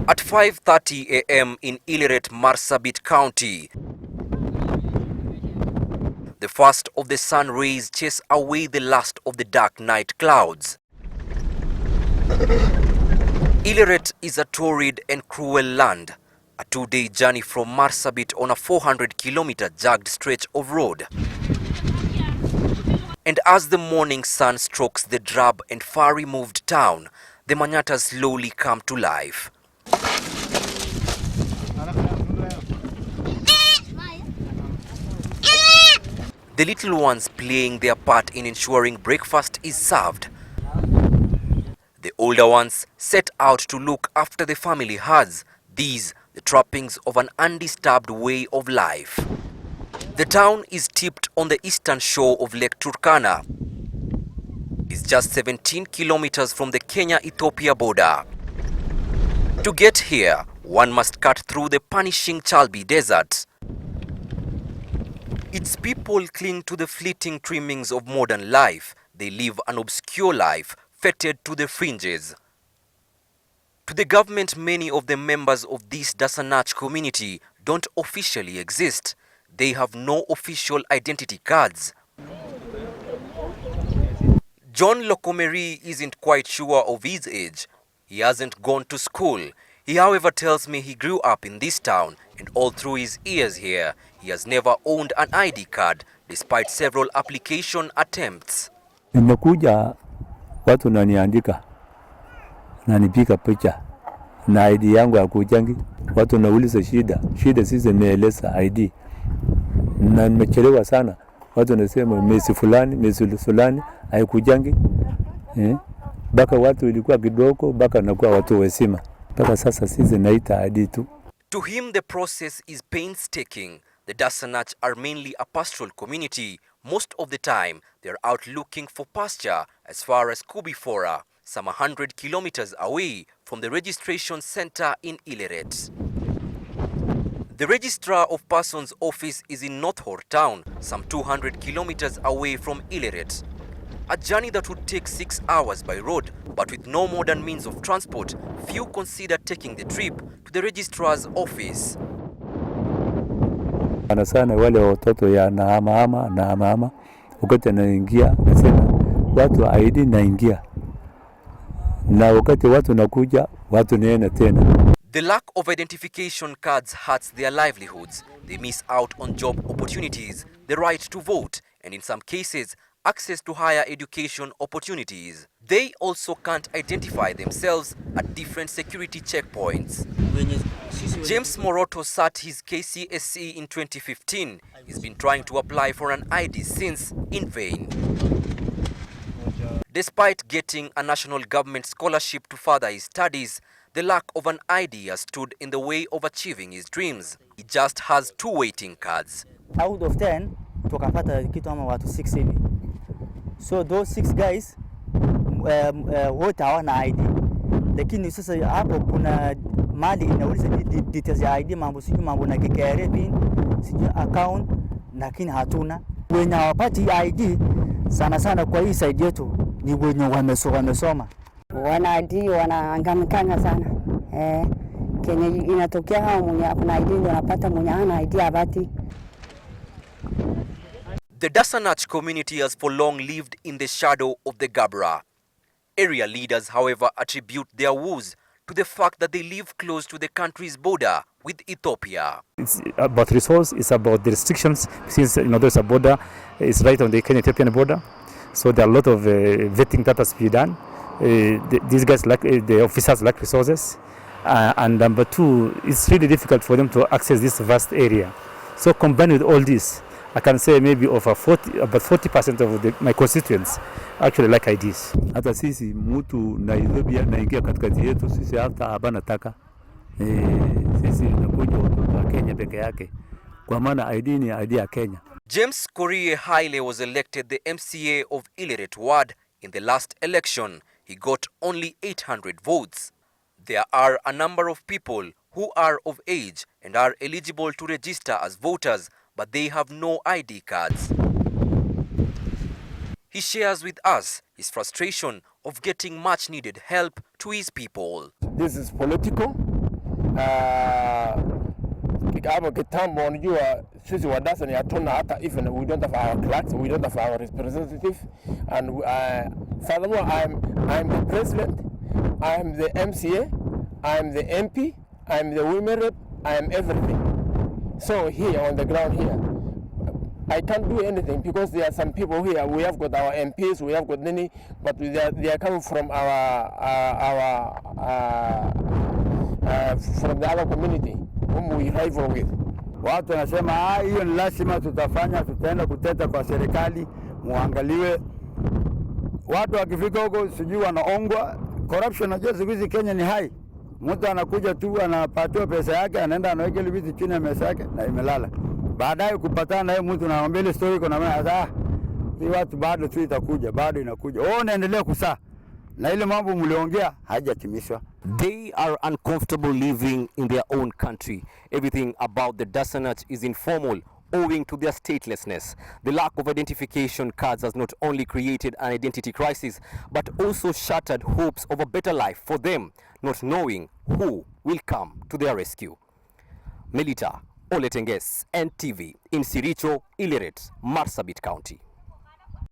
At 5:30 a.m. in Illeret, Marsabit County, the first of the sun rays chase away the last of the dark night clouds. Illeret is a torrid and cruel land, a two-day journey from Marsabit on a 400-kilometer jagged stretch of road. And as the morning sun strokes the drab and far-removed town, the manyatas slowly come to life. The little ones playing their part in ensuring breakfast is served. The older ones set out to look after the family herds, these the trappings of an undisturbed way of life. The town is tipped on the eastern shore of Lake Turkana. It's just 17 kilometers from the Kenya-Ethiopia border. To get here, one must cut through the punishing Chalbi Desert. Its people cling to the fleeting trimmings of modern life. They live an obscure life, fettered to the fringes. To the government, many of the members of this Daasanach community don't officially exist. They have no official identity cards. John Lokomeri isn't quite sure of his age. He hasn't gone to school. He, however, tells me he grew up in this town, and all through his years here, he has never owned an ID card, despite several application attempts. Nimekuja watu naniandika, nanipiga picha, na ID yangu ya kujangi. Watu nauliza shida sisi nimeeleza ID. Na nimechelewa sana. Watu nasema mesi fulani haikujangi. Baka watu ilikuwa kidogo, baka nakuwa watu wazima. Baka sasa sisi naita ID tu. To him, the process is painstaking. The Daasanach are mainly a pastoral community. Most of the time, they're out looking for pasture as far as Kubifora, some 100 kilometers away from the registration center in Illeret. The Registrar of Persons office is in North Hor town, some 200 kilometers away from Illeret. A journey that would take 6 hours by road, but with no modern means of transport, few consider taking the trip to the Registrar's office. Sana wale watoto ya nahama wakati naingia nasema watu ID naingia, na wakati watu nakuja watu neena tena. The lack of identification cards hurts their livelihoods. They miss out on job opportunities, the right to vote, and in some cases, access to higher education opportunities. They also can't identify themselves at different security checkpoints. James Moroto sat his KCSE in 2015. He's been trying to apply for an ID since, in vain. Despite getting a national government scholarship to further his studies, the lack of an ID has stood in the way of achieving his dreams. He just has 2 waiting cards. Out of 10, tukapata kitu ama watu 6 hivi. So those 6 guys wote hawana ID. Lakini sasa hapo kuna mali inauliza details ya ID, mambo na KKR pin, sijui account, lakini hatuna. Wenye hawapati ID sana kwa hii side yetu ni wenye wamesoma. Wana ID wanaangamikana sana. Kenya inatokea hao mwenye kuna ID ndio anapata, mwenye hana ID habati. The Daasanach community has for long lived in the shadow of the Gabra. Area leaders, however, attribute their woes to the fact that they live close to the country's border with Ethiopia. It's about resource, it's about the restrictions, since there's a border, it's right on the Kenya-Ethiopian border. So there are a lot of vetting that has to be done. These guys the officers lack resources. And number 2, it's really difficult for them to access this vast area. So combined with all this, I can say maybe about 40% of my constituents actually like IDs. Hata sisi mtu Nairobi naingia katikati yetu, sisi hata habana taka. Sisi nakuja watoto wa Kenya peke yake. Kwa maana ID ni ID ya Kenya. James Korie Haile was elected the MCA of Illeret Ward in the last election. He got only 800 votes. There are a number of people who are of age and are eligible to register as voters, but they have no ID cards. He shares with us his frustration of getting much needed help to his people. This is political. hapo kitambo, unajua sisi wa Daasanach hatuna hata even we don't have our clerks, we don't have our representative, and furthermore I'm the president, I'm the MCA, I'm the MP, I'm the women rep, I'm everything. So here on the ground here, I can't do anything because there are some people here. We have got our MPs, we have got many, but they are coming from from the other community whom we rival with. Watu wanasema hiyo ni lazima tutafanya, tutaenda kuteta kwa serikali, muangaliwe. Watu wakifika huko sijui wanaongwa. Corruption najua siku hizi Kenya ni hai. Mtu anakuja tu anapatiwa pesa yake, anaenda anaweka ile vitu chini ya meza yake na imelala. Baadaye kupatana naye mtu anaambia ile story iko na maana hii watu bado tu itakuja, bado inakuja. Naendelea kusaa. Na ile mambo mliongea hajatimishwa. They are uncomfortable living in their own country. Everything about the Daasanach is informal owing to their statelessness. The lack of identification cards has not only created an identity crisis but also shattered hopes of a better life for them, not knowing who will come to their rescue. Melita Oletenges, NTV, in Siricho, Illeret, Marsabit County.